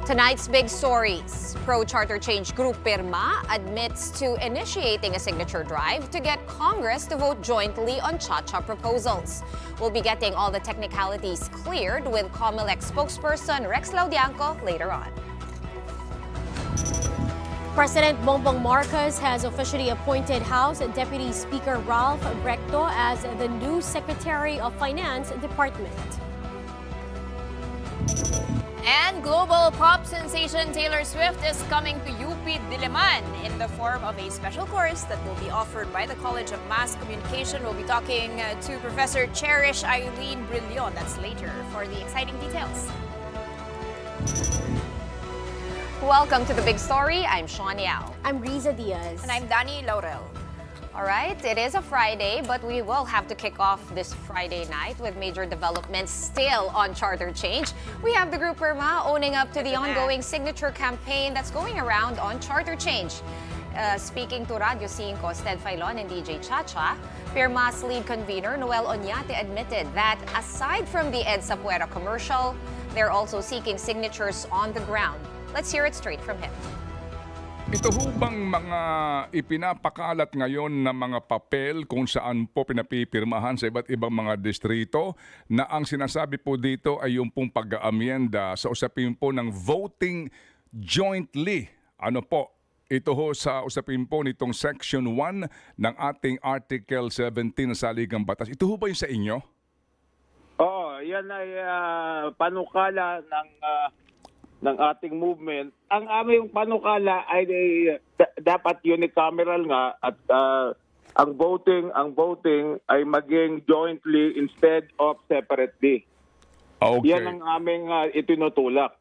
Tonight's big stories. Pro-charter change group PIRMA admits to initiating a signature drive to get Congress to vote jointly on Cha-Cha proposals. We'll be getting all the technicalities cleared with Comelec Spokesperson Laudiangco later on. President Bongbong Marcos has officially appointed House Deputy Speaker Ralph Recto as the new Secretary of Finance Department. And global pop sensation Taylor Swift is coming to UP Diliman in the form of a special course that will be offered by the College of Mass Communication. We'll be talking to Professor Cherish Eileen Brillion. That's later for the exciting details. Welcome to the big story. I'm Sean Yao. I'm Riza Diaz. And I'm Dani Laurel. All right, it is a Friday, but we will have to kick off this Friday night with major developments still on charter change. We have the group PIRMA owning up to the ongoing signature campaign that's going around on charter change. Speaking to Radio 5's Ted Filon and DJ Cha-Cha, PIRMA's lead convener Noel Oñate admitted that aside from the EDSA Puera commercial, they're also seeking signatures on the ground. Let's hear it straight from him. Ito ho bang mga ipinapakalat ngayon na mga papel kung saan po pinapipirmahan sa iba't ibang mga distrito na ang sinasabi po dito ay yung pong pag-aamyenda sa usapin po ng voting jointly? Ano po? Ito ho sa usapin po nitong Section 1 ng ating Article 17 ng Saligang Batas. Ito ho ba yung sa inyo? Oo, yan ay panukala ng ating movement. Ang aming panukala ay dapat unicameral nga at ang voting ay maging jointly instead of separately. Okay. Yan ang aming itinutulak.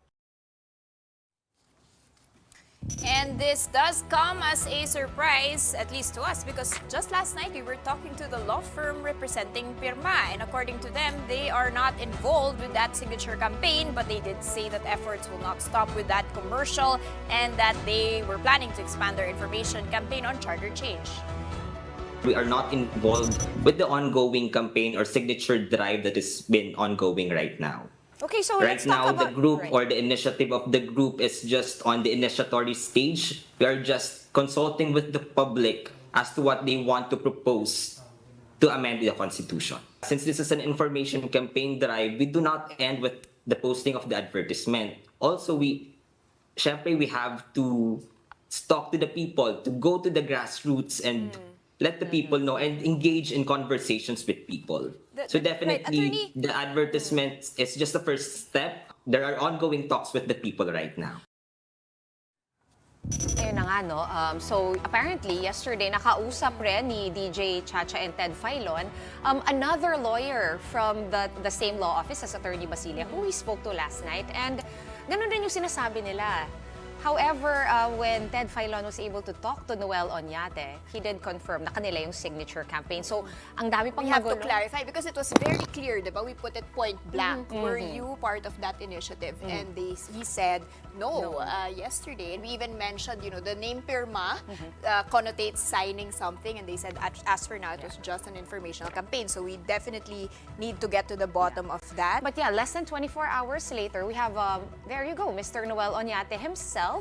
And this does come as a surprise, at least to us, because just last night we were talking to the law firm representing PIRMA, and according to them, they are not involved with that signature campaign, but they did say that efforts will not stop with that commercial and that they were planning to expand their information campaign on charter change. We are not involved with the ongoing campaign or signature drive that has been ongoing right now. Okay, so Right let's talk now, about the group right. or the initiative of the group is just on the initiatory stage. We are just consulting with the public as to what they want to propose to amend the Constitution. Since this is an information campaign drive, we do not end with the posting of the advertisement. Also, we have to talk to the people, to go to the grassroots and let the people know and engage in conversations with people. So definitely, the advertisement is just the first step. There are ongoing talks with the people right now. Ayun na nga, no? So, apparently, yesterday, nakausap rin ni DJ Cha-Cha and Ted Filon another lawyer from the same law office as Attorney Basilia, who we spoke to last night. And ganun rin yung sinasabi nila. However, when Ted Filon was able to talk to Noel Oñate, he did confirm na kanila yung signature campaign. So, ang dami pang We have to magulo. clarify because it was very clear, diba? We put it point blank. Were you part of that initiative? And he said no, yesterday. And we even mentioned, the name PIRMA connotates signing something. And they said, as for now, it was just an informational campaign. So we definitely need to get to the bottom of that. But yeah, less than 24 hours later, we have, there you go, Mr. Noel Oñate himself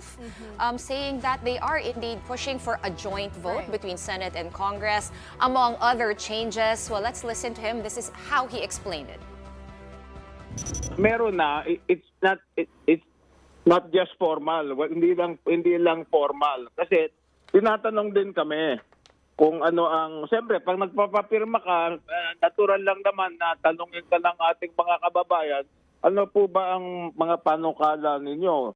saying that they are indeed pushing for a joint vote between Senate and Congress, among other changes. Well, let's listen to him. This is how he explained it. Meron na, it's not just formal. Hindi lang formal. Kasi tinatanong din kami kung ano ang, siyempre, pag nagpapapirma ka, natural lang naman na tanungin ka ng ating mga kababayan, ano po ba ang mga panukala ninyo?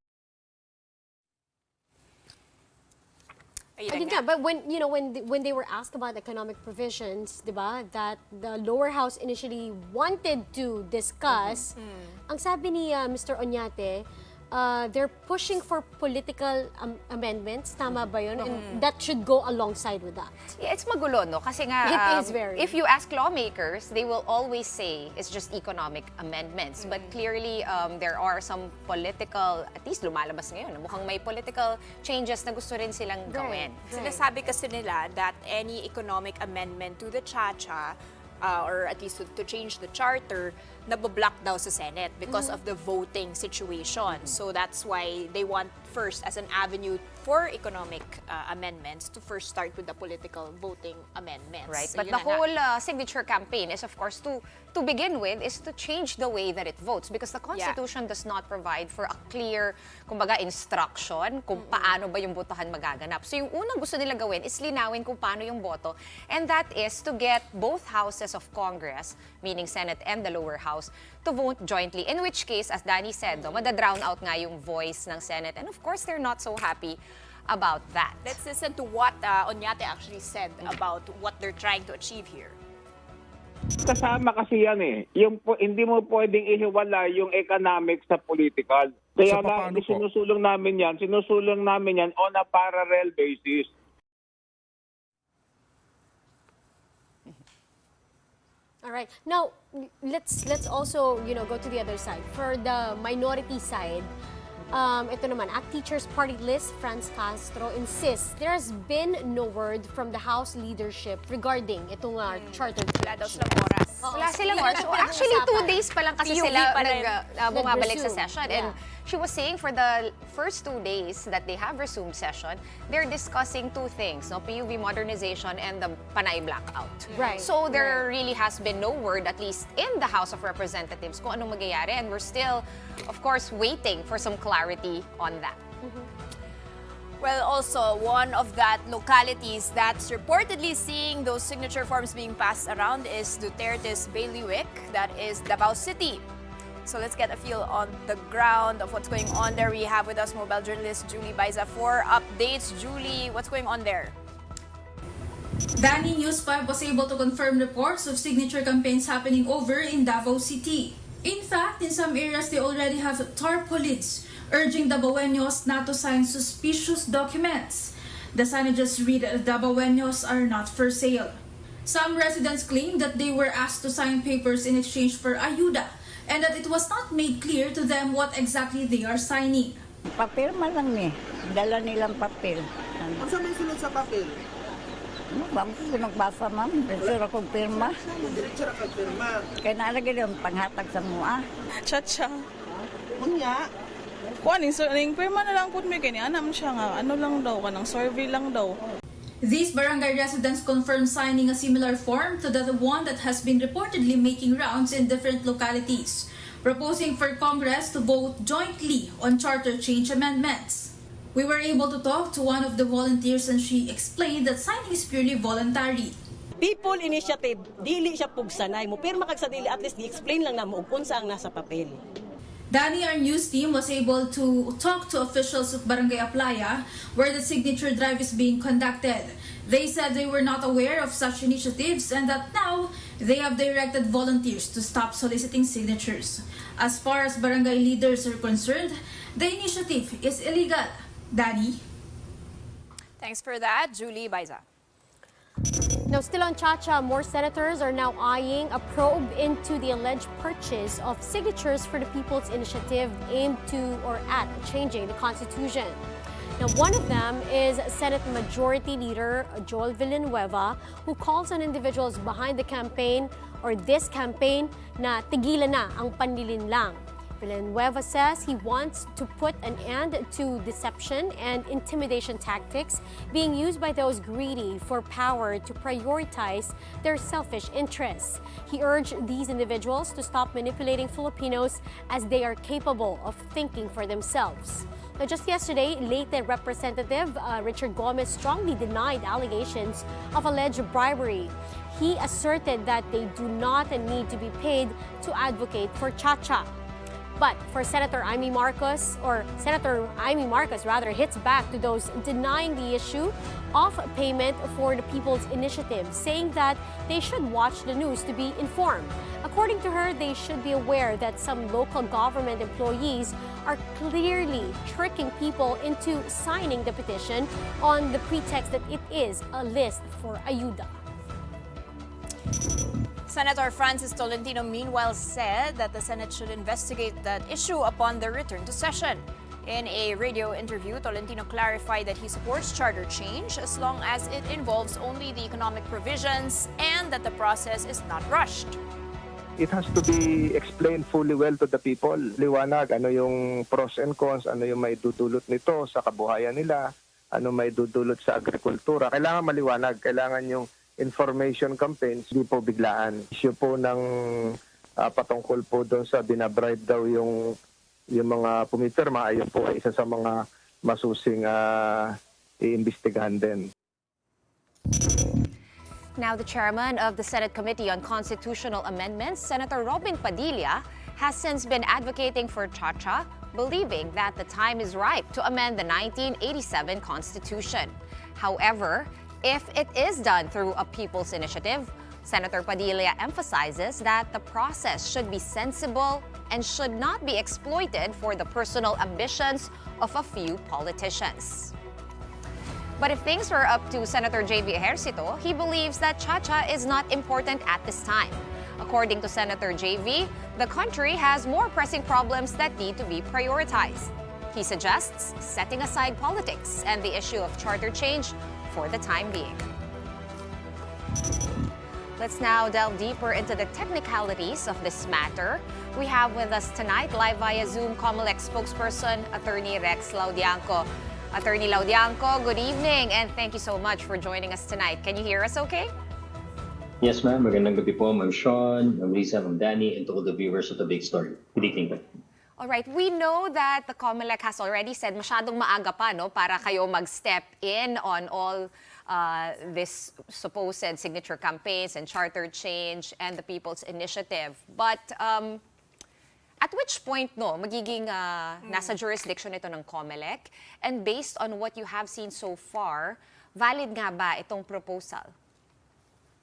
Ayun nga, but when they were asked about economic provisions, diba, that the lower house initially wanted to discuss, ang sabi ni Mr. Oñate, they're pushing for political amendments. Tama ba yun? And that should go alongside with that. Yeah, it's magulo, no? Kasi nga, It is very. if you ask lawmakers, they will always say it's just economic amendments. But clearly, there are some political, at least lumalabas ngayon, mukhang may political changes na gusto rin silang gawin. Sinasabi kasi nila that any economic amendment to the Cha-Cha or at least to change the charter, nabablock daw sa Senate because of the voting situation. So that's why they want first as an avenue for economic amendments to first start with the political voting amendments. Right, So but yun the na nga. whole signature campaign is, of course, to begin with, is to change the way that it votes because the Constitution does not provide for a clear, kumbaga, instruction kung paano ba yung botohan magaganap. So yung unang gusto nila gawin is linawin kung paano yung boto, and that is to get both houses of Congress, meaning Senate and the lower house, to vote jointly. In which case, as Danny said, madadrown out nga yung voice ng Senate, and of course, they're not so happy about that. Let's listen to what Oñate actually said about what they're trying to achieve here. Kasama kasi yan eh. Hindi mo pwedeng ihiwala yung economic sa political. So, Kaya paano po? sinusulong namin yan on a parallel basis. All right. Now, let's also, go to the other side. For the minority side, ito naman, ACT Teachers Party List, Franz Castro, insists there's been no word from the House leadership regarding itong charter Wala daw change. silang oras. Wala silang oras. So actually, 2 days pa lang kasi PUV sila pa rin. bumabalik sa Nag-resume. session. And she was saying for the first 2 days that they have resumed session, they're discussing 2 things, PUV modernization and the Panay blackout. Right, So there really has been no word, at least in the House of Representatives, kung anong magyayari. And we're still, of course, waiting for some clarity on that. Well, also, one of that localities that's reportedly seeing those signature forms being passed around is Duterte's bailiwick, that is Davao City. So let's get a feel on the ground of what's going on there. We have with us mobile journalist Julie Baiza for updates. Julie, what's going on there? Danny, News 5 was able to confirm reports of signature campaigns happening over in Davao City. In fact, in some areas they already have tarpaulins urging Davaoeños not to sign suspicious documents. The signages read, Davaoeños are not for sale. Some residents claim that they were asked to sign papers in exchange for ayuda and that it was not made clear to them what exactly they are signing. Papirma lang ni. Dala nilang papel. Ano sa may sulod sa papel? Ano ba? Nagbasa, ma'am. Diretso akong pirma. Diretso ra kag pirma. Kaya nalagay yung panghatag sa mua. Chacha. Unya, Kuan so ning pirma na lang pud mi kani ana man siya nga ano lang daw kanang survey lang daw. These barangay residents confirmed signing a similar form to the one that has been reportedly making rounds in different localities, proposing for Congress to vote jointly on charter change amendments. We were able to talk to one of the volunteers and she explained that signing is purely voluntary. People initiative, dili siya pugsanay mo. Pirma kag sa dili, at least i-explain lang na mo kung saan nasa papel. Danny, our news team, was able to talk to officials of Barangay Aplaya where the signature drive is being conducted. They said they were not aware of such initiatives and that now they have directed volunteers to stop soliciting signatures. As far as barangay leaders are concerned, the initiative is illegal. Danny? Thanks for that, Julie Baiza. Now, still on Chacha, more senators are now eyeing a probe into the alleged purchase of signatures for the People's Initiative aimed to or at changing the Constitution. Now, one of them is Senate Majority Leader Joel Villanueva, who calls on individuals behind the campaign or this campaign na tigilan na ang panlilinlang. Villanueva says he wants to put an end to deception and intimidation tactics being used by those greedy for power to prioritize their selfish interests. He urged these individuals to stop manipulating Filipinos as they are capable of thinking for themselves. Now, just yesterday, Leyte Representative Richard Gomez strongly denied allegations of alleged bribery. He asserted that they do not need to be paid to advocate for Chacha. But for Senator Amy Marcos hits back to those denying the issue of payment for the People's Initiative, saying that they should watch the news to be informed. According to her, they should be aware that some local government employees are clearly tricking people into signing the petition on the pretext that it is a list for ayuda. Senator Francis Tolentino meanwhile said that the Senate should investigate that issue upon their return to session. In a radio interview, Tolentino clarified that he supports charter change as long as it involves only the economic provisions and that the process is not rushed. it has to be explained fully well to the people. Liwanag, ano yung pros and cons, ano yung may dudulot nito sa kabuhayan nila, ano may dudulot sa agrikultura. Kailangan maliwanag, kailangan yung information campaigns, hindi po biglaan. Issue po ng patungkol po doon sa binabribe daw yung mga pumipirma, ayun po ay isa sa mga masusing iimbestigahan din. Now, the chairman of the Senate Committee on Constitutional Amendments, Senator Robin Padilla, has since been advocating for Chacha, believing that the time is ripe to amend the 1987 Constitution. However, if it is done through a people's initiative, Senator Padilla emphasizes that the process should be sensible and should not be exploited for the personal ambitions of a few politicians. But if things were up to Senator J.V. Ejercito, he believes that Chacha is not important at this time. According to Senator J.V., the country has more pressing problems that need to be prioritized. He suggests setting aside politics and the issue of charter change for the time being. Let's now delve deeper into the technicalities of this matter. We have with us tonight, live via Zoom, Comelec Spokesperson, Attorney Recto Laudiangco. Attorney Laudiangco, good evening and thank you so much for joining us tonight. Can you hear us okay? Yes, ma'am. Magandang gabi po, Ma'am Sean, Ma'am Risa, Ma'am Danny, and to all the viewers of The Big Story. Good evening, ma'am. All right, we know that the Comelec has already said masyadong maaga pa no, para kayo mag-step in on all this supposed signature campaigns and charter change and the People's Initiative. But at which point magiging nasa jurisdiction ito ng Comelec? And based on what you have seen so far, valid nga ba itong proposal?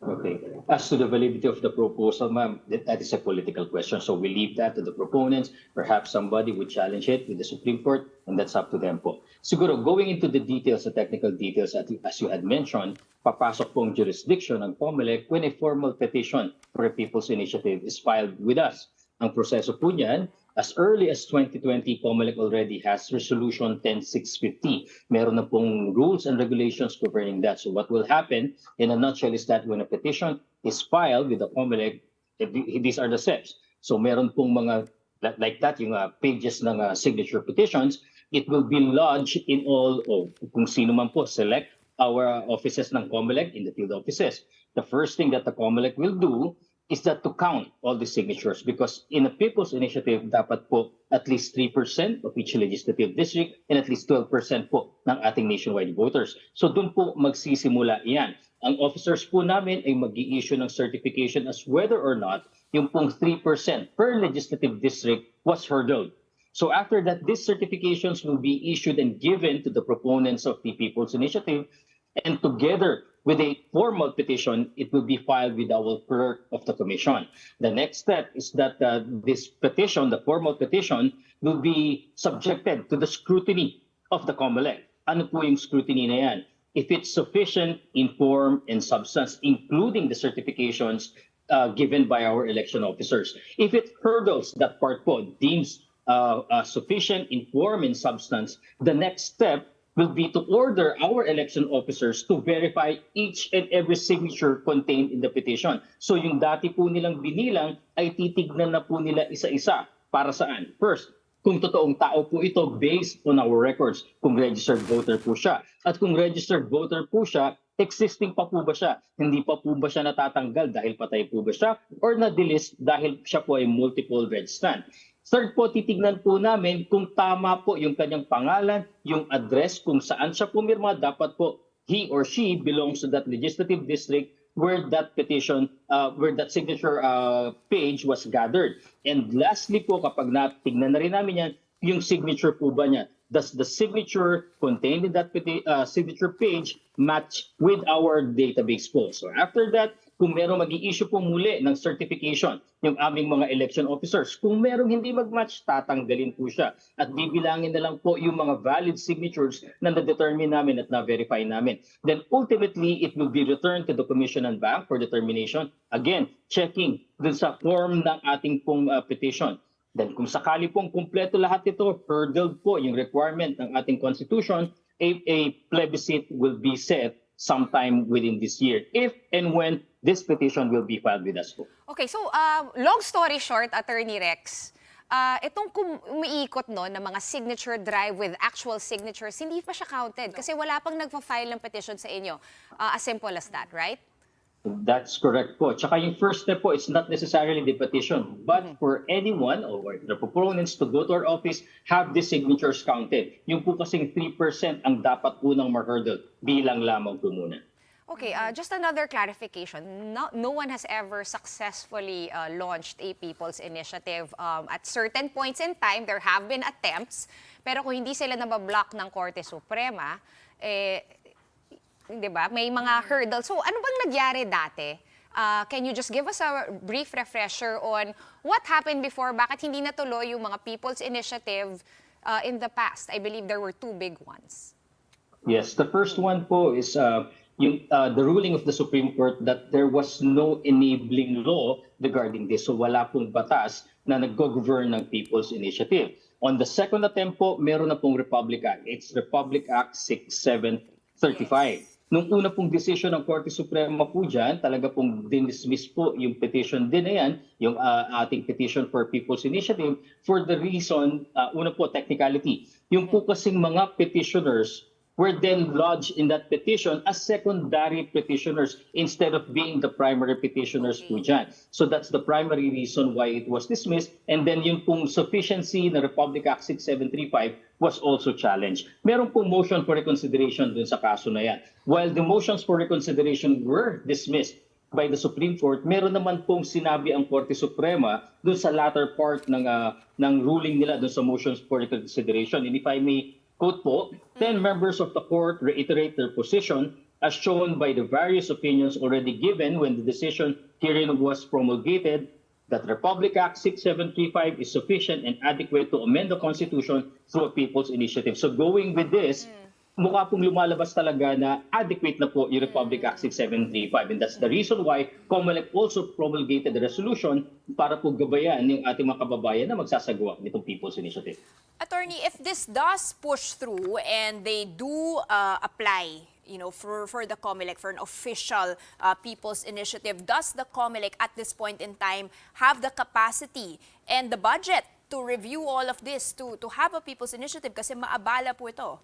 Okay. As to the validity of the proposal, ma'am, that is a political question. So we leave that to the proponents. Perhaps somebody would challenge it with the Supreme Court, and that's up to them po. Siguro, going into the details, the technical details, as you had mentioned, papasok pong jurisdiction ng Comelec when a formal petition for a People's Initiative is filed with us. Ang proseso po niyan, as early as 2020, Comelec already has Resolution 10650. Meron na pong rules and regulations governing that. So what will happen, in a nutshell, is that when a petition is filed with the Comelec, these are the steps. So meron pong mga, like that, yung pages ng signature petitions, it will be lodged in all, kung sino man po, select our offices ng Comelec in the field offices. The first thing that the Comelec will do is that to count all the signatures, because in a People's Initiative, dapat po at least 3% of each legislative district and at least 12% po ng ating nationwide voters. So doon po magsisimula yan. Ang officers po namin ay mag-i-issue ng certification as whether or not yung pong 3% per legislative district was hurdled. So after that, these certifications will be issued and given to the proponents of the People's Initiative, and together with a formal petition, it will be filed with our clerk of the commission. The next step is that this petition, the formal petition, will be subjected to the scrutiny of the Comelec. Ano po yung scrutiny na yan? If it's sufficient in form and substance, including the certifications given by our election officers. If it hurdles that part po, deems sufficient in form and substance, the next step will be to order our election officers to verify each and every signature contained in the petition. So yung dati po nilang binilang ay titignan na po nila isa-isa. Para saan? First, kung totoong tao po ito based on our records, kung registered voter po siya. At kung registered voter po siya, existing pa po ba siya? Hindi pa po ba siya natatanggal dahil patay po ba siya? Or na-delist dahil siya po ay multiple registrant? Third po, titignan po namin kung tama po yung kanyang pangalan, yung address, kung saan siya pumirma. Dapat po he or she belongs to that legislative district where that petition, where that signature page was gathered. And lastly po, kapag natignan na rin namin yan, yung signature po ba niya? Does the signature contained in that signature page match with our database po? So after that, kung merong mag-i-issue po muli ng certification yung aming mga election officers, kung merong hindi mag-match, tatanggalin po siya. At bibilangin na lang po yung mga valid signatures na na-determine namin at na-verify namin. Then ultimately, it will be returned to the Commission and Bank for determination. Again, checking dun sa form ng ating pong petition. Then kung sakali pong kumpleto lahat ito, hurdled po yung requirement ng ating Constitution, a plebiscite will be set sometime within this year, if and when this petition will be filed with us po. Okay, so long story short, Attorney Rex, itong umiikot no, ng mga signature drive with actual signatures, hindi pa siya counted kasi wala pang nagpa-file ng petition sa inyo. As simple as that, right? That's correct po. Tsaka yung first step po, it's not necessarily the petition, but for anyone or the proponents to go to our office, have the signatures counted. Yung po kasing 3% ang dapat po ng ma-hurdle, bilang lamang po muna. Okay, just another clarification. No one has ever successfully launched a people's initiative. At certain points in time, there have been attempts, pero kung hindi sila nabablock ng Korte Suprema, di ba? May mga hurdles. So ano bang nagyari dati? Can you just give us a brief refresher on what happened before? Bakit hindi natuloy yung mga people's initiative in the past? I believe there were two big ones. Yes, the first one po is the ruling of the Supreme Court that there was no enabling law regarding this. So wala pong batas na nag-govern ng People's Initiative. On the second attempt po, meron na pong Republic Act. It's Republic Act 6735. Nung una pong decision ng Korte Suprema po dyan, talaga pong dinismiss po yung petition din na yan, yung ating petition for People's Initiative, for the reason, una po, technicality. Yung po kasing mga petitioners were then lodged in that petition as secondary petitioners instead of being the primary petitioners po dyan. So that's the primary reason why it was dismissed. And then yung pong sufficiency na Republic Act 6735 was also challenged. Meron pong motion for reconsideration dun sa kaso na yan. While the motions for reconsideration were dismissed by the Supreme Court, meron naman pong sinabi ang Korte Suprema dun sa latter part ng ruling nila dun sa motions for reconsideration. And if I may quote po, 10 members of the court reiterate their position as shown by the various opinions already given when the decision herein was promulgated that Republic Act 6735 is sufficient and adequate to amend the Constitution through a people's initiative. So going with this, mukha pong lumalabas talaga na adequate na po yung Republic Act 6735. And that's the reason why Comelec also promulgated the resolution para po gabayan yung ating mga kababayan na magsasagawa nitong People's Initiative. Attorney, if this does push through and they do apply, you know, for the Comelec, for an official People's Initiative, does the Comelec at this point in time have the capacity and the budget to review all of this, to have a People's Initiative? Kasi maabala po ito.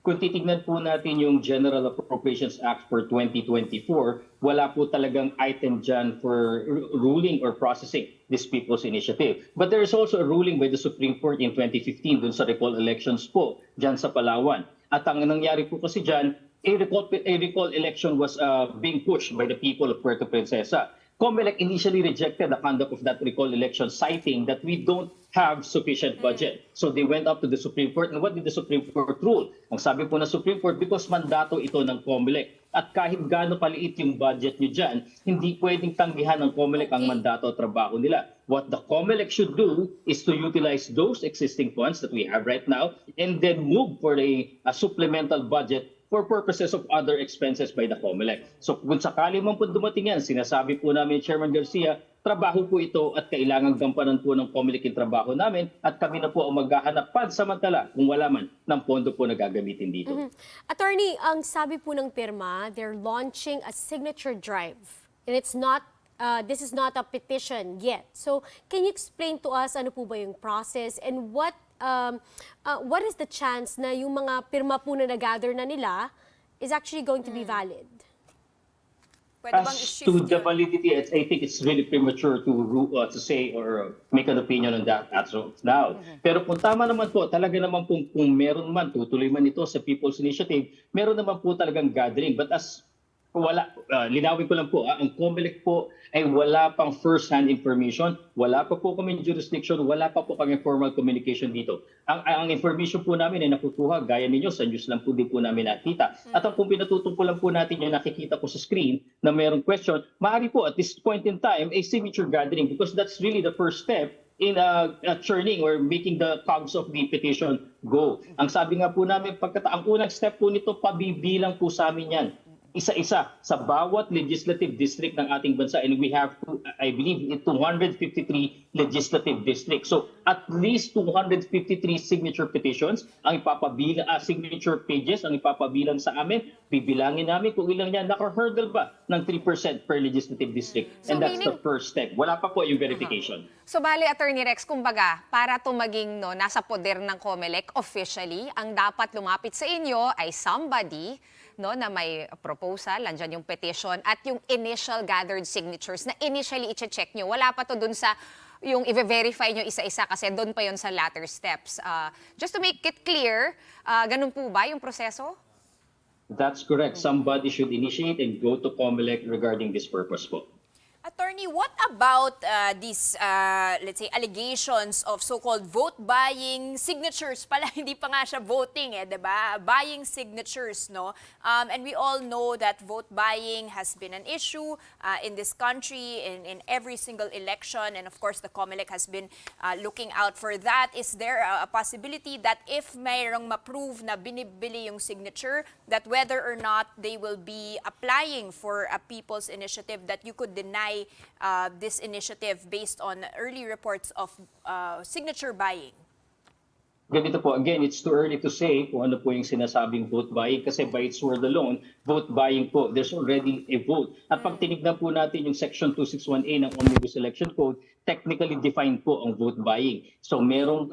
Kung titignan po natin yung General Appropriations Act for 2024, wala po talagang item dyan for ruling or processing this People's Initiative. But there is also a ruling by the Supreme Court in 2015 dun sa recall elections po dyan sa Palawan. At ang nangyari po kasi dyan, a recall election was being pushed by the people of Puerto Princesa. Comelec initially rejected the conduct of that recall election, citing that we don't have sufficient budget. So they went up to the Supreme Court. And what did the Supreme Court rule? Ang sabi po ng Supreme Court, because mandato ito ng Comelec. At kahit gaano kaliit yung budget nyo dyan, hindi pwedeng tanggihan ng Comelec ang mandato at trabaho nila. What the Comelec should do is to utilize those existing funds that we have right now and then move for a supplemental budget for purposes of other expenses by the Comelec. So kung sakali man po dumating yan, sinasabi po namin Chairman Garcia, trabaho po ito at kailangang gampanan po ng Comelec yung trabaho namin at kami na po ang maghahanap pansamantala kung wala man ng pondo po na gagamitin dito. Attorney, ang sabi po ng PIRMA, they're launching a signature drive. And it's not, this is not a petition yet. So can you explain to us ano po ba yung process and what is the chance na yung mga pirma po na nag-gather na nila is actually going to be valid? As to the validity, I think it's really premature to say or make an opinion on that as of now. Pero kung tama naman po, talaga naman kung meron man, tutuloy man ito sa People's Initiative, meron naman po talagang gathering. But as linawin ko lang po, ang Comelec po ay wala pang first-hand information, wala pa po kami jurisdiction, wala pa po kami formal communication dito. Ang information po namin ay nakukuha, gaya ninyo, sa news lang po din po namin nakita. At ang kung pinatutungkulan po natin yung nakikita ko sa screen na mayroong question, maaari po at this point in time, a signature gathering because that's really the first step in churning or making the cogs of the petition go. Ang sabi nga po namin, ang unang step po nito, pabibilang po sa amin yan. Isa-isa sa bawat legislative district ng ating bansa and we have, I believe, 253 legislative district. So at least 253 signature petitions ang ipapabilang, signature pages ang ipapabilang sa amin. Bibilangin namin kung ilang yan naka-hurdle ba ng 3% per legislative district. So And that's the meaning- first step. Wala pa po yung verification. So bali, Attorney Rex, kumbaga, para to maging nasa poder ng Comelec officially, ang dapat lumapit sa inyo ay somebody na may proposal, andyan yung petition, at yung initial gathered signatures na initially i-check nyo. Wala pa to dun sa yung i-verify nyo isa-isa kasi doon pa yon sa latter steps. Just to make it clear, ganun po ba yung proseso? That's correct. Somebody should initiate and go to Comelec regarding this purpose po. Attorney, what about these, let's say, allegations of so-called vote buying signatures? Pala, hindi pa nga siya voting, diba? Buying signatures, no? And we all know that vote buying has been an issue in this country, in every single election. And of course, the Comelec has been looking out for that. Is there a possibility that if mayroong ma-prove na binibili yung signature, that whether or not they will be applying for a people's initiative, that you could deny this initiative based on early reports of signature buying? Ganito po, again, it's too early to say kung ano po yung sinasabing vote buying kasi by its word alone, vote buying po, there's already a vote. At pag tinignan po natin yung Section 261A ng Omnibus Election Code, technically defined po ang vote buying. So merong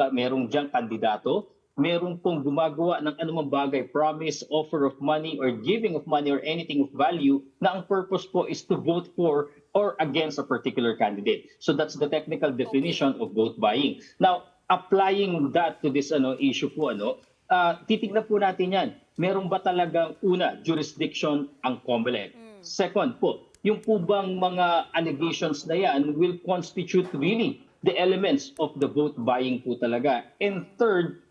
diyang kandidato, merong pong gumagawa ng anumang bagay, promise, offer of money, or giving of money, or anything of value, na ang purpose po is to vote for or against a particular candidate. So that's the technical definition of vote buying. Now, applying that to this issue po, titignan po natin yan. Meron ba talagang una, jurisdiction ang Comelec? Second po, yung po bang mga allegations na yan will constitute really the elements of the vote buying po talaga? And third,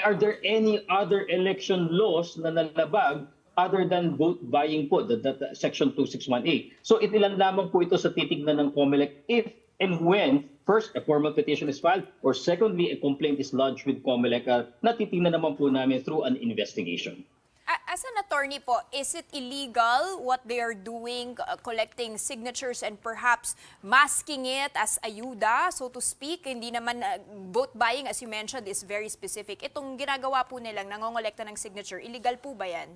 are there any other election laws na nalabag other than vote buying po, the Section 261A? So ilan lamang po ito sa titignan ng Comelec if and when, first, a formal petition is filed, or secondly, a complaint is lodged with Comelec, natitignan naman po namin through an investigation. As an attorney po, is it illegal what they are doing, collecting signatures and perhaps masking it as ayuda, so to speak? Hindi naman vote buying, as you mentioned, is very specific. Itong ginagawa po nilang nangongolekta ng signature, illegal po ba yan?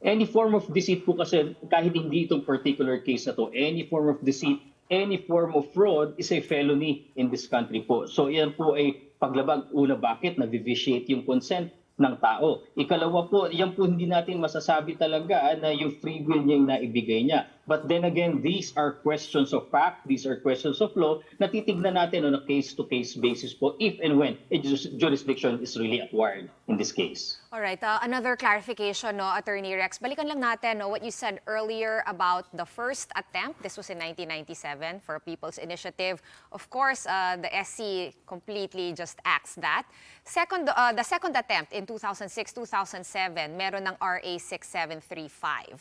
Any form of deceit po kasi, kahit hindi itong particular case na to, any form of deceit, any form of fraud is a felony in this country po. So yan po ay paglabag. Una, bakit? Nag-vitiate yung consent ng tao. Ikalawa po, yan po hindi natin masasabi talaga na yung free will niya yung naibigay niya. But then again, these are questions of fact, these are questions of law na titignan natin on a case-to-case basis po if and when a jurisdiction is really acquired in this case. All right, another clarification, Attorney Rex. Balikan lang natin what you said earlier about the first attempt. This was in 1997 for a People's Initiative. Of course, the SC completely just axed that. Second, the second attempt in 2006-2007, meron ng RA 6735.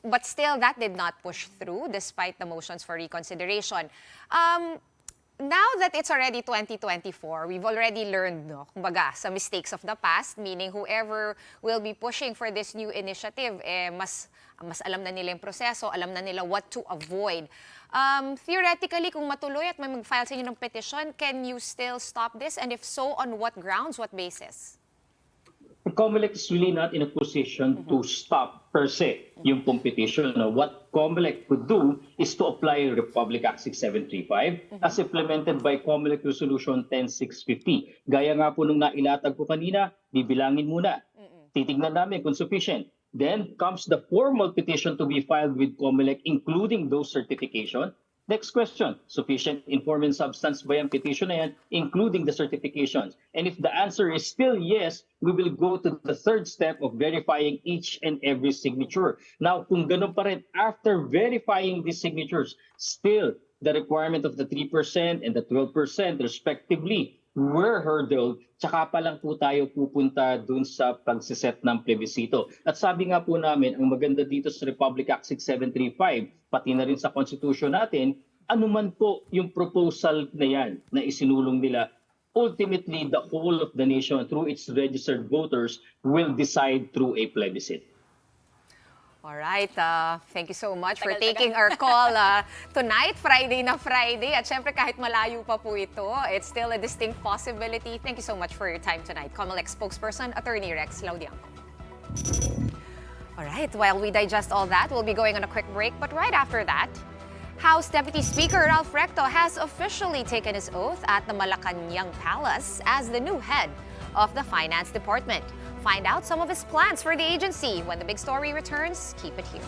But still, that did not push through despite the motions for reconsideration. Now that it's already 2024, we've already learned, kumbaga, sa mistakes of the past, meaning whoever will be pushing for this new initiative, mas alam na nila yung proseso, alam na nila what to avoid. Theoretically, kung matuloy at may mag-file sa inyo ng petition, can you still stop this? And if so, on what grounds, what basis? Comelec is really not in a position to stop per se yung petition. What Comelec could do is to apply Republic Act 6735 as implemented by Comelec Resolution 10650. Gaya nga po nung nailatag ko kanina, bibilangin muna. Titignan namin kung sufficient. Then comes the formal petition to be filed with Comelec including those certification. Next question, sufficient informant substance ba yung petition na yan, including the certifications? And if the answer is still yes, we will go to the third step of verifying each and every signature. Now, kung ganun pa rin, after verifying these signatures, still the requirement of the 3% and the 12% respectively were hurdled, tsaka pa lang po tayo pupunta dun sa pagsiset ng plebisito. At sabi nga po namin, ang maganda dito sa Republic Act 6735, pati na rin sa Constitution natin, anuman po yung proposal na yan na isinulong nila, ultimately the whole of the nation through its registered voters will decide through a plebiscite. All right. Thank you so much for Tagal-tagal. taking our call tonight, Friday na Friday. At syempre kahit malayo pa po ito, it's still a distinct possibility. Thank you so much for your time tonight. Comelec Spokesperson, Attorney Recto Laudiangco. All right. While we digest all that, we'll be going on a quick break. But right after that, House Deputy Speaker Ralph Recto has officially taken his oath at the Malacanang Palace as the new head of the Finance Department. Find out some of his plans for the agency when the big story returns. Keep it here.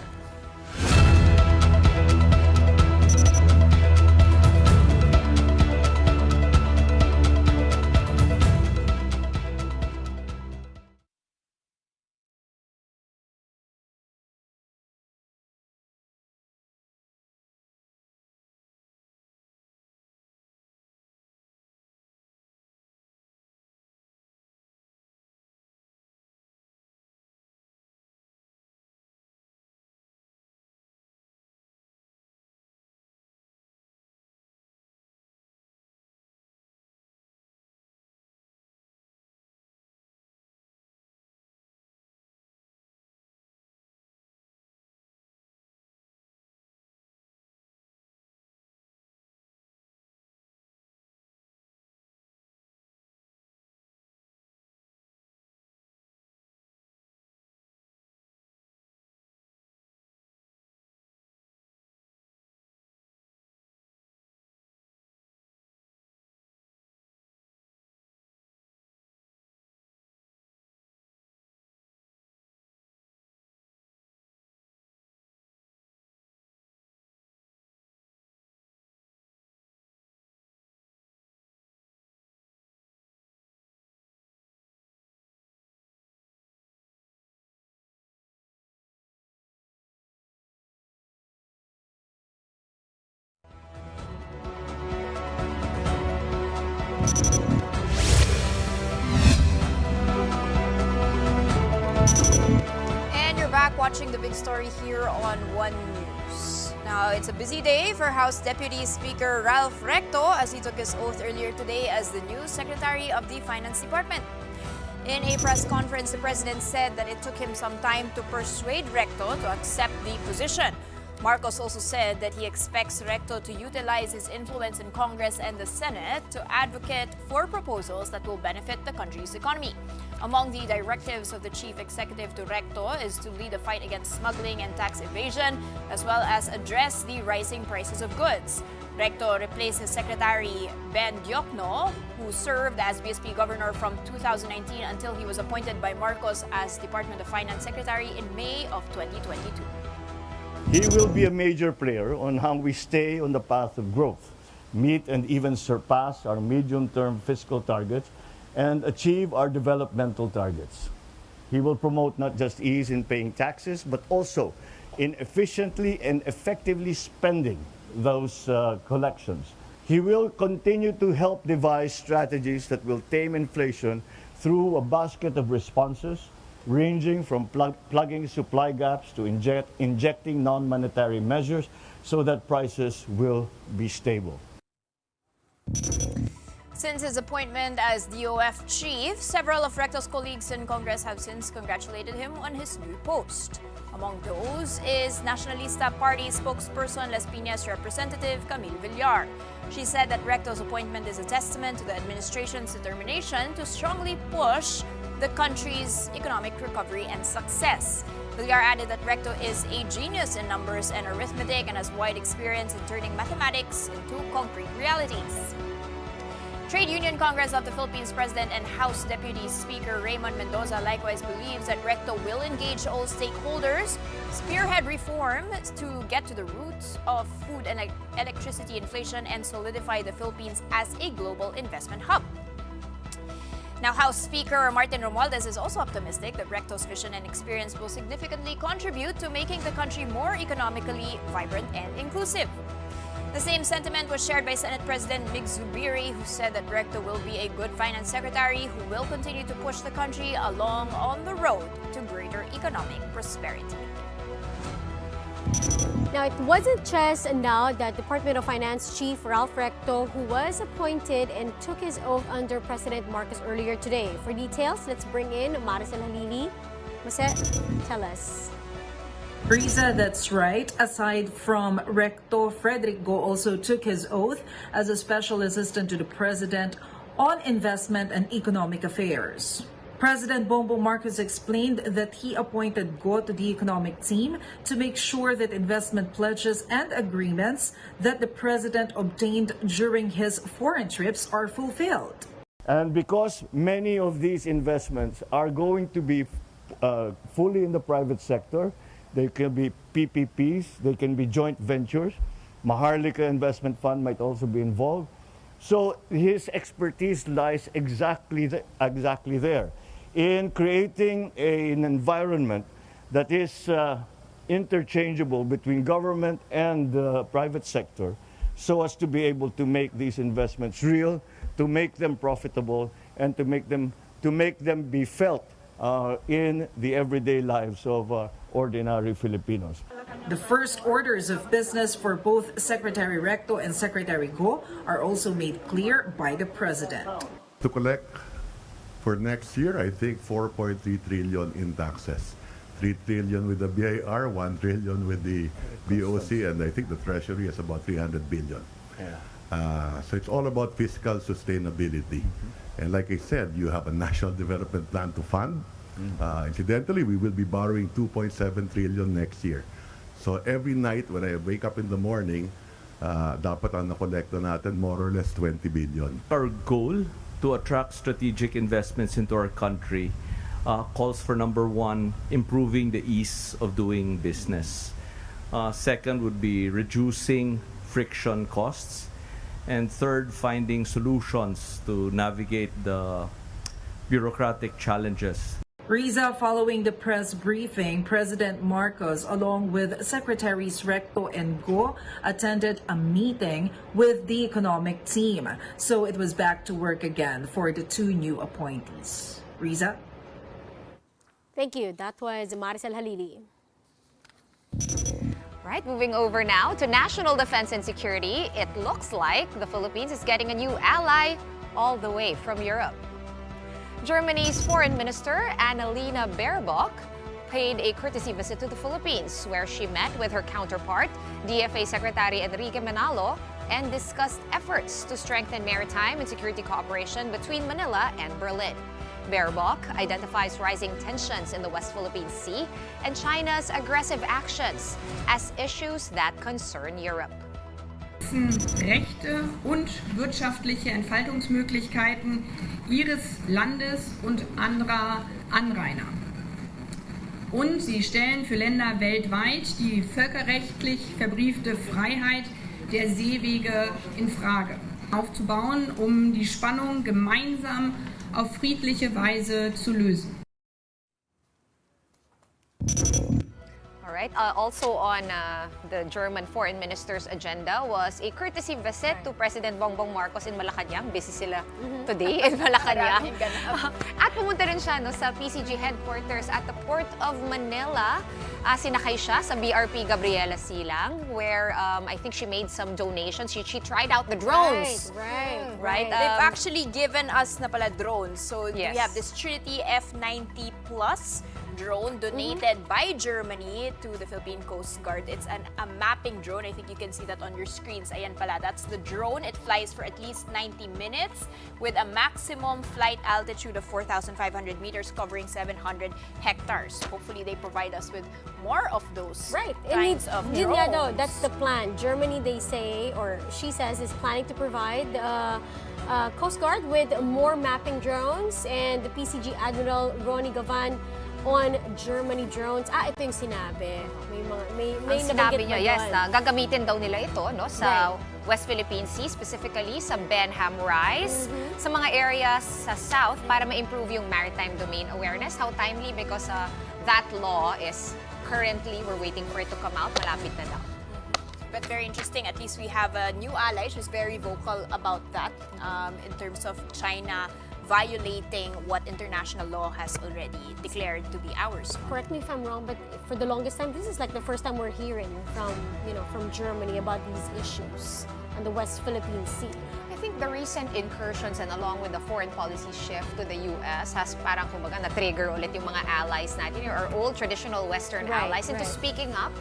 And you're back watching the big story here on One News. Now, it's a busy day for House Deputy Speaker Ralph Recto as he took his oath earlier today as the new Secretary of the Finance Department. In a press conference, the president said that it took him some time to persuade Recto to accept the position. Marcos also said that he expects Recto to utilize his influence in Congress and the Senate to advocate for proposals that will benefit the country's economy. Among the directives of the chief executive to Recto is to lead a fight against smuggling and tax evasion, as well as address the rising prices of goods. Recto replaces Secretary Ben Diokno, who served as BSP governor from 2019 until he was appointed by Marcos as Department of Finance Secretary in May of 2022. He will be a major player on how we stay on the path of growth, meet and even surpass our medium-term fiscal targets, and achieve our developmental targets. He will promote not just ease in paying taxes, but also in efficiently and effectively spending those collections. He will continue to help devise strategies that will tame inflation through a basket of responses, ranging from plugging supply gaps to injecting non-monetary measures so that prices will be stable. Since his appointment as DOF chief, several of Recto's colleagues in Congress have since congratulated him on his new post. Among those is Nationalista Party spokesperson Las Piñas representative Camille Villar. She said that Recto's appointment is a testament to the administration's determination to strongly push the country's economic recovery and success. Villar added that Recto is a genius in numbers and arithmetic and has wide experience in turning mathematics into concrete realities. Trade Union Congress of the Philippines President and House Deputy Speaker Raymond Mendoza likewise believes that Recto will engage all stakeholders, spearhead reforms to get to the roots of food and electricity inflation, and solidify the Philippines as a global investment hub. Now, House Speaker Martin Romualdez is also optimistic that Recto's vision and experience will significantly contribute to making the country more economically vibrant and inclusive. The same sentiment was shared by Senate President Mig Zubiri, who said that Recto will be a good finance secretary who will continue to push the country along on the road to greater economic prosperity. Now, it wasn't just now that Department of Finance Chief Ralph Recto, who was appointed and took his oath under President Marcos earlier today. For details, let's bring in Maricel Halili. Maricel, tell us. Riza, that's right. Aside from Recto, Frederick Go also took his oath as a special assistant to the president on investment and economic affairs. President Bongbong Marcos explained that he appointed Go to the economic team to make sure that investment pledges and agreements that the president obtained during his foreign trips are fulfilled. And because many of these investments are going to be fully in the private sector, they can be PPPs, they can be joint ventures. Maharlika Investment Fund might also be involved. So his expertise lies exactly there, in creating an environment that is interchangeable between government and the private sector, so as to be able to make these investments real, to make them profitable, and to make them be felt in the everyday lives of ordinary Filipinos. The first orders of business for both Secretary Recto and Secretary Go are also made clear by the president. To collect for next year, I think 4.3 trillion in taxes. 3 trillion with the BIR, 1 trillion with the BOC, and I think the Treasury is about 300 billion. So it's all about fiscal sustainability. And like I said, you have a national development plan to fund. Incidentally, we will be borrowing 2.7 trillion next year. So every night when I wake up in the morning, dapat ang nakolekta natin more or less 20 billion. Our goal to attract strategic investments into our country calls for, number one, improving the ease of doing business. Second would be reducing friction costs. And third, finding solutions to navigate the bureaucratic challenges. Riza, following the press briefing, President Marcos, along with Secretaries Recto and Go, attended a meeting with the economic team. So it was back to work again for the two new appointees. Riza? Thank you. That was Maricel Halili. Right, moving over now to national defense and security. It looks like the Philippines is getting a new ally all the way from Europe. Germany's Foreign Minister Annalena Baerbock paid a courtesy visit to the Philippines, where she met with her counterpart, DFA Secretary Enrique Manalo, and discussed efforts to strengthen maritime and security cooperation between Manila and Berlin. Baerbock identifies rising tensions in the West Philippine Sea and China's aggressive actions as issues that concern Europe. Rechte und wirtschaftliche Entfaltungsmöglichkeiten ihres Landes und anderer Anrainer. Und sie stellen für Länder weltweit die völkerrechtlich verbriefte Freiheit der Seewege in Frage, aufzubauen, um die Spannung gemeinsam auf friedliche Weise zu lösen. All right. Also on the German foreign minister's agenda was a courtesy visit to President Bongbong Marcos in Malacanang. Busy sila today in Malacanang. At pumunta rin siya sa PCG headquarters at the Port of Manila. Sinakay siya sa BRP Gabriela Silang, where I think she made some donations. She tried out the drones. Right. They've actually given us na pala drones. So Yes. we have this Trinity F90 Plus drone donated by Germany to the Philippine Coast Guard. It's a mapping drone. I think you can see that on your screens. Ayan pala, that's the drone. It flies for at least 90 minutes with a maximum flight altitude of 4,500 meters, covering 700 hectares. Hopefully, they provide us with more of those kinds of drones. Yun nga daw, that's the plan. Germany, they say, or she says, is planning to provide Coast Guard with more mapping drones, and the PCG Admiral Ronnie Gavan on Germany drones. Ito yung sinabi. May Ang sinabi niya, yes, na gagamitin daw nila ito sa West Philippine Sea, specifically sa Benham Rise, sa mga areas sa south para ma-improve yung maritime domain awareness. How timely, because that law is currently, we're waiting for it to come out, malapit na daw. But very interesting, at least we have a new ally. She's very vocal about that in terms of China violating what international law has already declared to be ours. Correct me if I'm wrong, but for the longest time, this is like the first time we're hearing from Germany about these issues on the West Philippine Sea. I think the recent incursions and along with the foreign policy shift to the US has parang kumbaga na-trigger ulit yung mga allies natin, our old traditional Western allies into speaking up.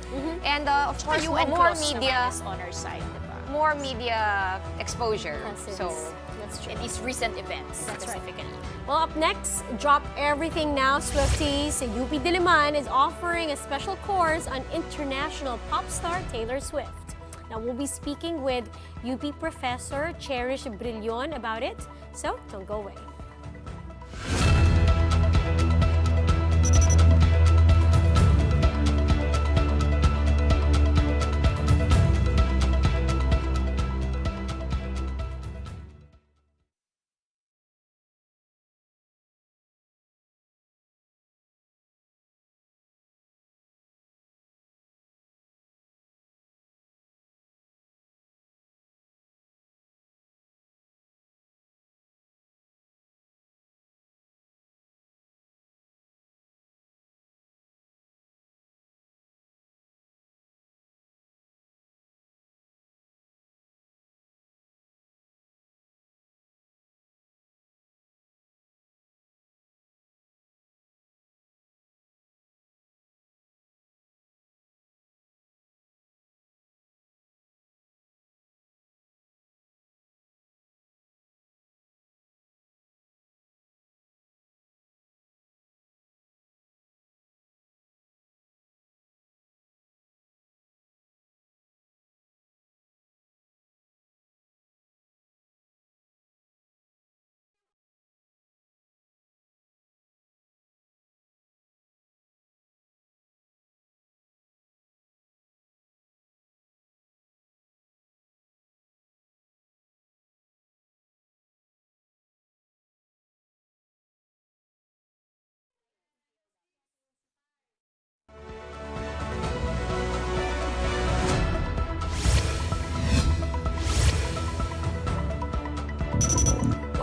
And of course, UN more Cross media naman is on our side, diba? more media exposure. So That's true. And these recent events specifically. Well, up next, drop everything now, Swifties. UP Diliman is offering a special course on international pop star Taylor Swift. Now, we'll be speaking with UP Professor Cherish Brillion about it, so don't go away.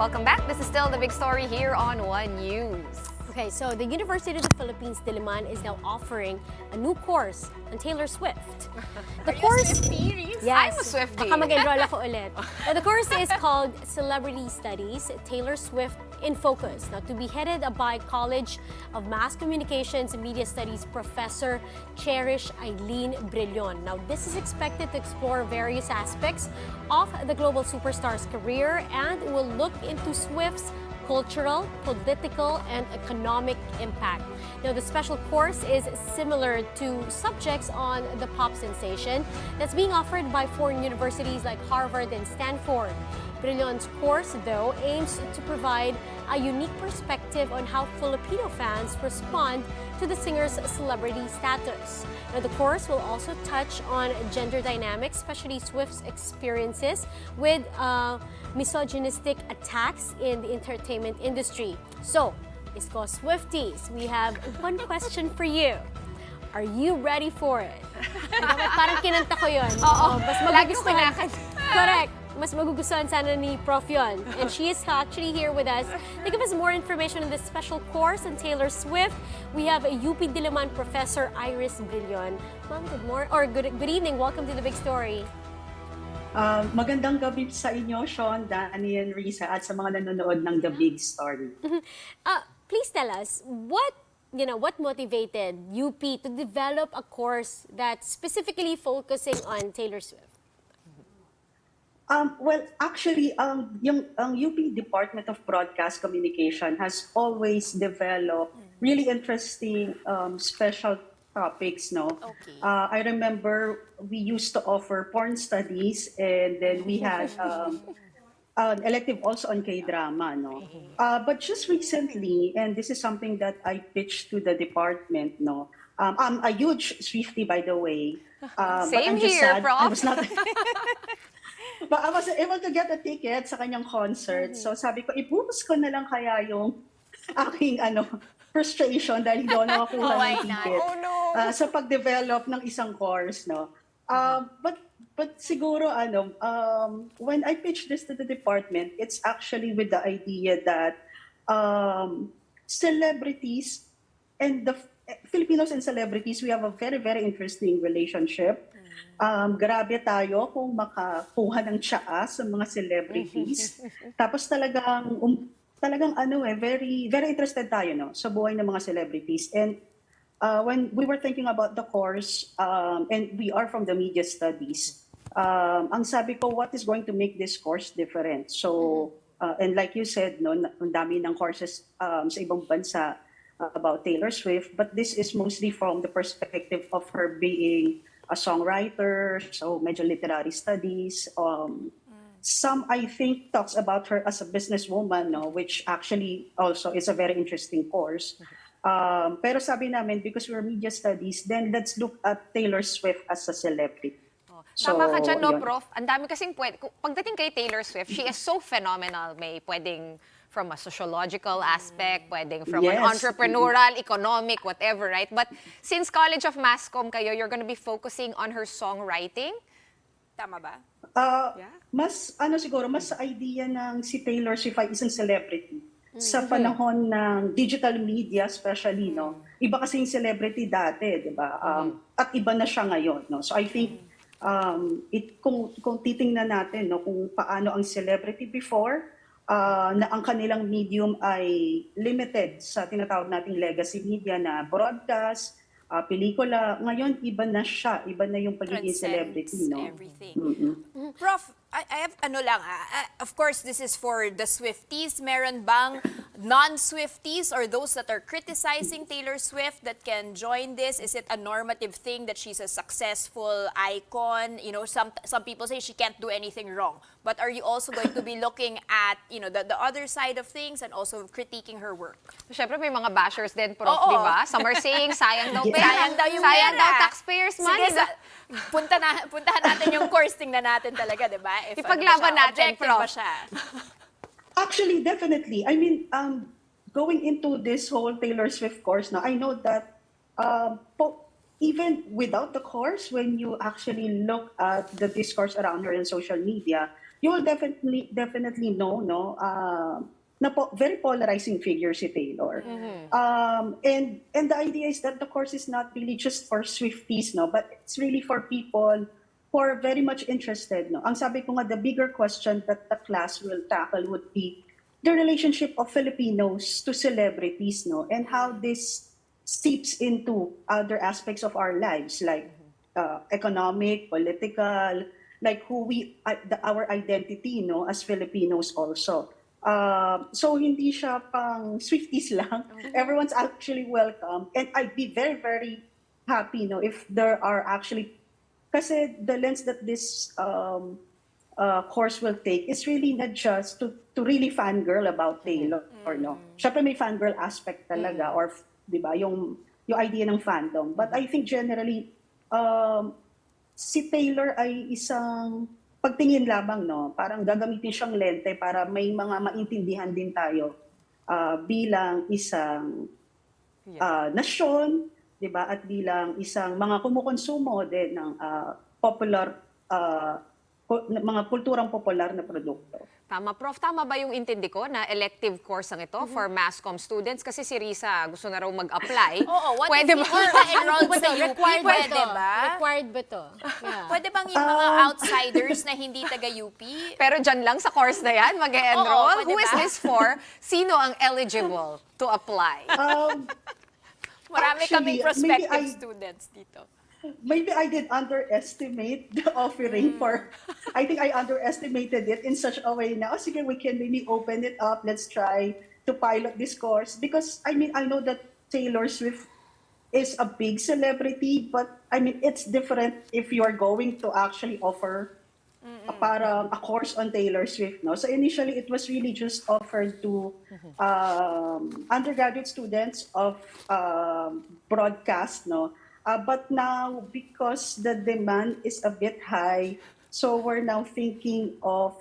welcome back. This is still the big story here on One News. Okay, so the University of the Philippines Diliman is now offering a new course on Taylor Swift. The course, I'm a Swiftie. Baka mag-enroll ako ulit. Now, the course is called Celebrity Studies, Taylor Swift in Focus. Now, to be headed by College of Mass Communications and Media Studies Professor Cherish Eileen Brillion. Now, this is expected to explore various aspects of the global superstar's career and will look into Swift's cultural, political, and economic impact. Now, the special course is similar to subjects on the pop sensation that's being offered by foreign universities like Harvard and Stanford. Brillion's course, though, aims to provide a unique perspective on how Filipino fans respond to the singer's celebrity status. Now, the course will also touch on gender dynamics, especially Swift's experiences with misogynistic attacks in the entertainment industry. So, Isko Swifties, we have one question for you. Are you ready for it? Parang kinanta ko yun. Oo, Mas lagi ko magugustuhan. kinakanta. Correct. Mas magugustuhan sana ni Prof yun. And she is actually here with us to give us more information on this special course on Taylor Swift. We have a UP Diliman Professor Iris Brillion. Ma'am, good morning, or good evening. Welcome to The Big Story. Magandang gabi sa inyo, Sean, Danny, and Risa, at sa mga nanonood ng The Big Story. Please tell us, what motivated UP to develop a course that's specifically focusing on Taylor Swift? Well, actually, yung UP Department of Broadcast Communication has always developed really interesting special topics, no? Okay. I remember we used to offer porn studies, and then we had an elective also on K-drama, no? But just recently, and this is something that I pitched to the department, no? I'm a huge Swiftie, by the way. But Same I'm just here, sad Prof. I was not... But I was able to get a ticket sa kanyang concert. So sabi ko, ibuhos ko na lang kaya yung aking frustration dahil hindi ako nakakuha ng ticket. Oh no! Sa pag-develop ng isang course, no? But siguro, when I pitched this to the department, it's actually with the idea that celebrities and the Filipinos and celebrities, we have a very, very interesting relationship. Grabe tayo kung makakuha ng tsaa sa mga celebrities. Tapos talagang very very interested tayo no sa buhay ng mga celebrities. And when we were thinking about the course, and we are from the media studies, ang sabi ko, what is going to make this course different? So, and like you said, no, ang dami ng courses sa ibang bansa about Taylor Swift, but this is mostly from the perspective of her being a songwriter, so medyo literary studies. Some, I think, talks about her as a businesswoman, no, which actually also is a very interesting course. Pero sabi namin, because we're media studies, then let's look at Taylor Swift as a celebrity. Tama ka dyan, no, yun. Prof? Ang dami kasing pagdating kay Taylor Swift, she is so phenomenal. May pwedeng from a sociological aspect, pwedeng from an Yes. entrepreneurial, economic, whatever, right? But since College of Mass Comm kayo, you're gonna be focusing on her songwriting? Tama ba? Mas idea ng si Taylor Swift ay isang celebrity. Sa panahon ng digital media especially, no? Iba kasi yung celebrity dati, 'di ba? At iba na siya ngayon, no? So I think kung titingnan natin, no, kung paano ang celebrity before, na ang kanilang medium ay limited sa tinatawag nating legacy media na broadcast, pelikula. Ngayon, iba na siya. Iba na yung pagiging celebrity, no? Everything. Prof, I have of course, this is for the Swifties. Meron bang non-Swifties or those that are criticizing Taylor Swift that can join this? Is it a normative thing that she's a successful icon? You know, some people say she can't do anything wrong. But are you also going to be looking at, you know, the other side of things and also critiquing her work? Siyempre, may mga bashers din, Prof, Oo. di ba? Some are saying, sayang daw pera. Sayang daw yung Sayang pera. daw taxpayers' money. Sige, puntahan natin yung course, tingnan natin talaga, di ba? If Ipaglaban natin, objective ba Prof. siya? Actually, definitely. I mean, going into this whole Taylor Swift course now, I know that even without the course, when you actually look at the discourse around her in social media, you will definitely know, no, very polarizing figure si Taylor. And the idea is that the course is not really just for Swifties, no, but it's really for people who are very much interested, no. Ang sabi ko nga, the bigger question that the class will tackle would be the relationship of Filipinos to celebrities, no, and how this seeps into other aspects of our lives, like economic, political, like our identity, no, as Filipinos also. So hindi siya pang Swifties lang. Everyone's actually welcome, and I'd be very, very happy, no, if there are actually, kasi the lens that this course will take is really not just to really fangirl about Taylor, or no. Syempre may fangirl aspect talaga, or 'di ba, yung idea ng fandom. But I think generally si Taylor ay isang pagtingin lamang, no. Parang gagamitin siyang lente para may mga maintindihan din tayo bilang isang nasyon, 'di ba? At bilang isang mga kumukonsumo din ng mga kulturang popular na produkto. Tama, Prof. Tama ba yung intindi ko na elective course ang ito for mass comm students? Kasi si Risa gusto na raw mag-apply. Oo, what Pwede if ba? you were enrolled sa UP? Pwede ba? Required ba to? Yeah. Pwede bang yung mga outsiders na hindi taga-UP? Pero dyan lang sa course na yan, Oo, mag-enroll. pwede Who is ba? this for? Sino ang eligible to apply? Marami Actually, kaming prospective students dito. Maybe I did underestimate the offering I think I underestimated it in such a way na, sige, we can maybe open it up. Let's try to pilot this course. Because, I mean, I know that Taylor Swift is a big celebrity, but, I mean, it's different if you're going to actually offer a course on Taylor Swift, no? So initially, it was really just offered to undergraduate students of broadcast, no? But now, because the demand is a bit high, so we're now thinking of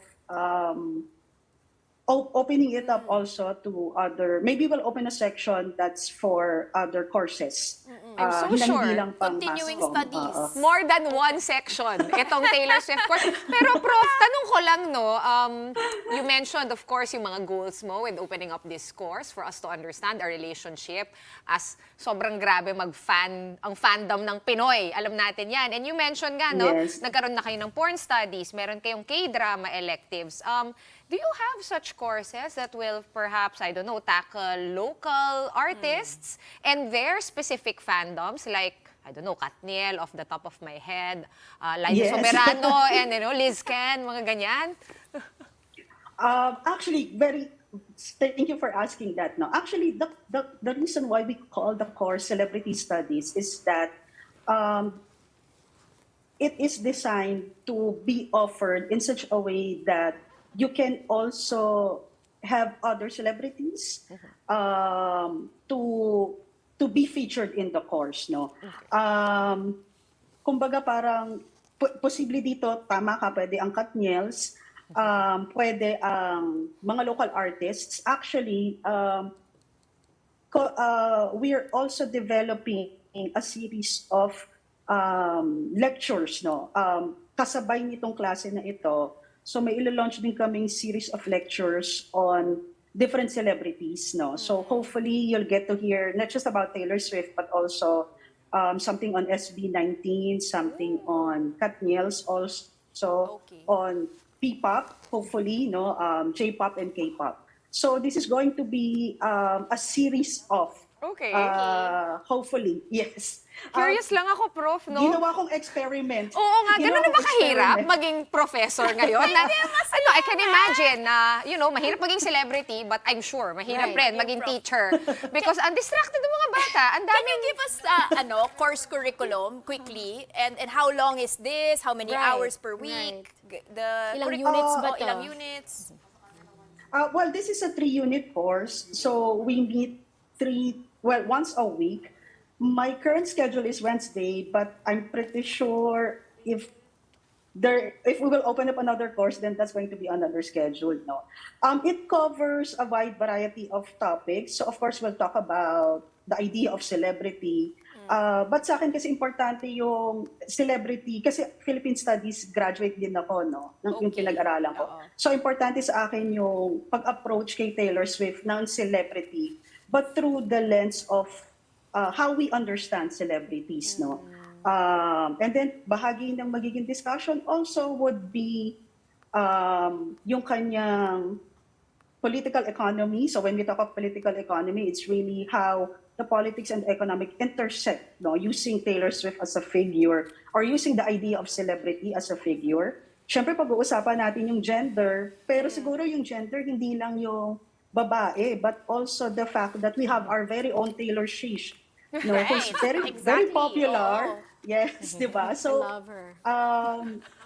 opening it up also to other, maybe we'll open a section that's for other courses. I'm so na sure. hindi lang pang Continuing mass comm. studies. More than one section, itong Taylor Swift course. Pero Prof, tanong ko lang, no, you mentioned, of course, yung mga goals mo with opening up this course for us to understand our relationship as sobrang grabe ang fandom ng Pinoy. Alam natin yan. And you mentioned nga, no, Yes. nagkaroon na kayo ng porn studies, meron kayong K-drama electives. Do you have such courses that will perhaps, I don't know, tackle local artists and their specific fandoms like, I don't know, Katniel off the top of my head, Liza Yes. Soberano, and Liz Ken, mga ganyan? Actually, thank you for asking that. No, actually, the reason why we call the course Celebrity Studies is that it is designed to be offered in such a way that you can also have other celebrities to be featured in the course, no. Kumbaga parang posible dito, tama ka, pwede ang Katniels, pwede ang mga local artists. Actually, we are also developing a series of lectures, no. Kasabay nitong klase na ito. So may ilo-launch din kaming series of lectures on different celebrities, no. So hopefully you'll get to hear not just about Taylor Swift but also something on SB19, something on Katniels, also on P-pop, hopefully, no, J-pop and K-pop. So this is going to be a series of hopefully, yes. Curious lang ako, Prof, no? Ginawa kong experiment. Oo nga, ganun na ba kahirap experiment. maging professor ngayon? I can imagine na, mahirap maging celebrity, but I'm sure, mahirap rin maging teacher. Because undistracted ang mga bata. Ang Can daming... you give us course curriculum quickly? And how long is this? How many hours per week? The Ilang curriculum- units ba to? Ilang units? Well, this is a 3-unit course, so we meet once a week. My current schedule is Wednesday, but I'm pretty sure if we will open up another course, then that's going to be another schedule. No, it covers a wide variety of topics. So of course, we'll talk about the idea of celebrity. But sa akin kasi importante yung celebrity, kasi Philippine Studies graduate din ako, no? Yung pinag-aralan ko. So importante sa akin yung pag-approach kay Taylor Swift ng celebrity, but through the lens of how we understand celebrities, no? And then bahagi ng magiging discussion also would be yung kanyang political economy. So when we talk of political economy, it's really how the politics and economic intersect, no? Using Taylor Swift as a figure or using the idea of celebrity as a figure. Siyempre pag-uusapan natin yung gender, pero siguro yung gender hindi lang yung babae, but also the fact that we have our very own Taylor Swift, no, who's very popular. Yes, di ba? So, I love her.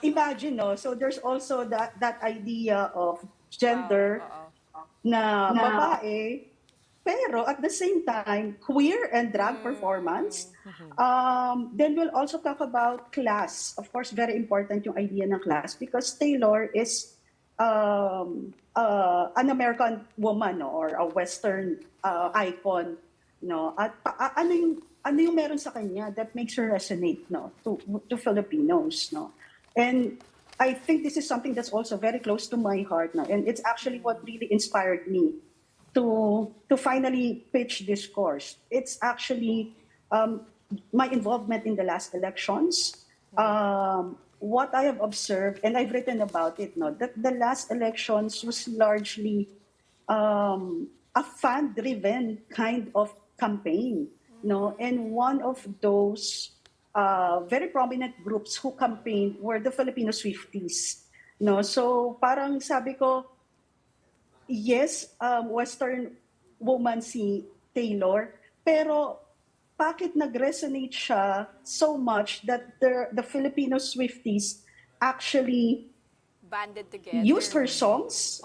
Imagine, no? So there's also that idea of gender na babae, pero at the same time, queer and drag performance. Then we'll also talk about class. Of course, very important yung idea ng class because Taylor is an American woman, no, or a Western icon, no. At ano yung meron sa kanya that makes her resonate, no, to Filipinos, no. And I think this is something that's also very close to my heart, no. And it's actually what really inspired me to finally pitch this course. It's actually my involvement in the last elections. What I have observed, and I've written about it, no, that the last elections was largely a fan-driven kind of campaign, no, and one of those very prominent groups who campaigned were the Filipino Swifties, no. So parang sabi ko, yes, Western woman si Taylor, pero bakit nag-resonate siya so much that the Filipino Swifties actually Banded together. used her songs,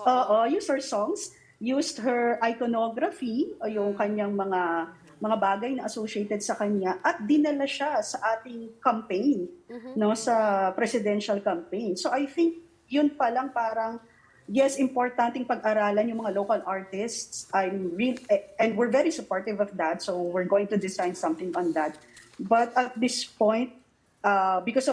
used her iconography, yung kanyang mga bagay na associated sa kanya, at dinala siya sa ating campaign, no, sa presidential campaign. So I think yun pa lang parang yes, importanteng pag-aralan yung mga local artists. And we're very supportive of that. So we're going to design something on that. But at this point, because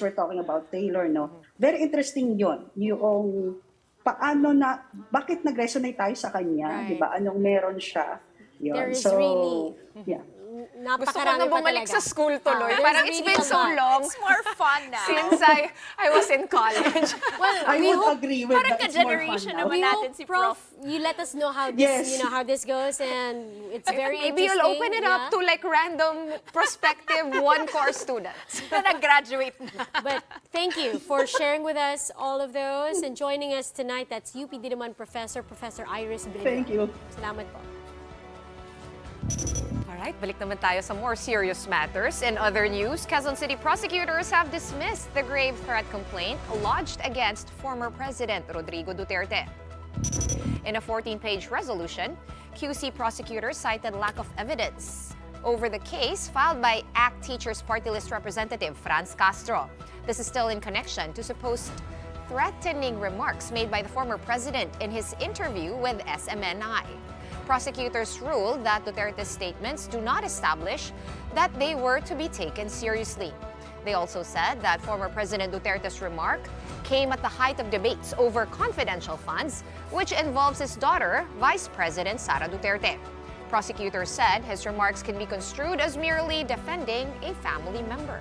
we're talking about Taylor, no, very interesting yon. Yung bakit nag-resonate tayo sa kanya, di ba? Anong meron siya? Yun. There is So, really yeah. Gusto ko na napakarami pa bumalik talaga. sa school tuloy. There's Parang it's really been a so lot. long It's more fun now. since I was in college. Well, I we would hope, agree with Parang that. It's more fun ka-generation now. naman we natin hope, si Prof, Prof. you let us know how this, Yes. how this goes, and it's very Maybe interesting. you'll open it up to like random prospective one-course students. Na nag-graduate na. But thank you for sharing with us all of those and joining us tonight. That's UP Diliman Professor Iris Brillo. Thank you. Salamat po. Alright, balik naman tayo sa more serious matters. In other news, Quezon City prosecutors have dismissed the grave threat complaint lodged against former President Rodrigo Duterte. In a 14-page resolution, QC prosecutors cited lack of evidence over the case filed by ACT Teachers Party List Representative Franz Castro. This is still in connection to supposed threatening remarks made by the former president in his interview with SMNI. Prosecutors ruled that Duterte's statements do not establish that they were to be taken seriously. They also said that former President Duterte's remark came at the height of debates over confidential funds, which involves his daughter, Vice President Sara Duterte. Prosecutors said his remarks can be construed as merely defending a family member.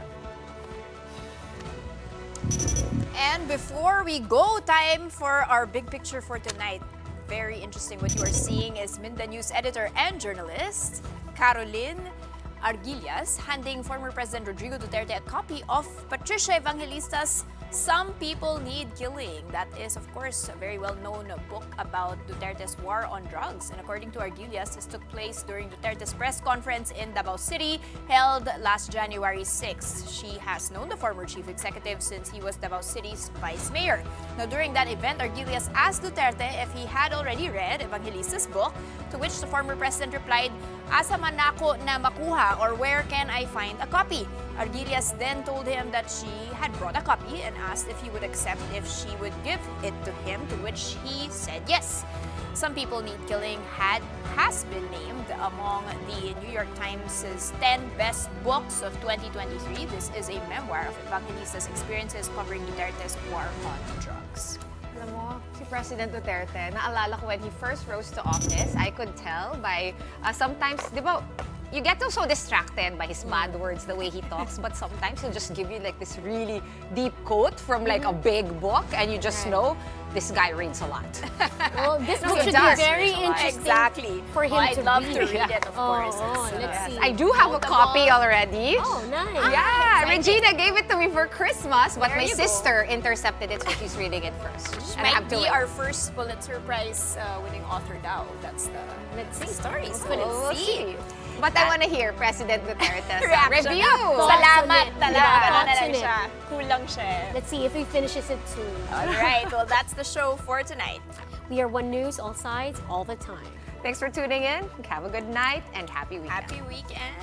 And before we go, time for our big picture for tonight. Very interesting. What you are seeing is Minda News editor and journalist Caroline Arguillas handing former President Rodrigo Duterte a copy of Patricia Evangelista's Some People Need Killing. That is, of course, a very well-known book about Duterte's war on drugs. And according to Arguillas, this took place during Duterte's press conference in Davao City, held last January 6. She has known the former chief executive since he was Davao City's vice mayor. Now, during that event, Arguillas asked Duterte if he had already read Evangelista's book, to which the former president replied, "Asa man nako na makuha, or where can I find a copy?" Arguillas then told him that she had brought a copy and asked if he would accept if she would give it to him, to which he said yes. Some People Need Killing has been named among the New York Times' 10 best books of 2023. This is a memoir of Evangelista's experiences covering Duterte's war on drugs. Alam mo, si President Duterte, naalala ko when he first rose to office, I could tell by sometimes, di ba, you get so distracted by his bad words, the way he talks, but sometimes he'll just give you like this really deep quote from like a big book, and you just know this guy reads a lot. Well, this No, book he should be does. very interesting Exactly. for him I'd to love read. to read it, of course. Let's see. I do have a copy already. Oh, nice. Yeah, Regina gave it to me for Christmas, but There my you go. sister intercepted it, so she's reading it first. And I Might have to be wait. our first Pulitzer Prize winning author daw. That's the Let's see. story. So We'll let's see. But I want to hear President Duterte's Reaction. review. Salamat Thoughts on it. talaga. Diba? Ano na Thoughts lang on it. siya. Kulang siya. Let's see if he finishes it soon. All right. Well, that's the show for tonight. We are One News, all sides, all the time. Thanks for tuning in. Have a good night and happy weekend. Happy weekend.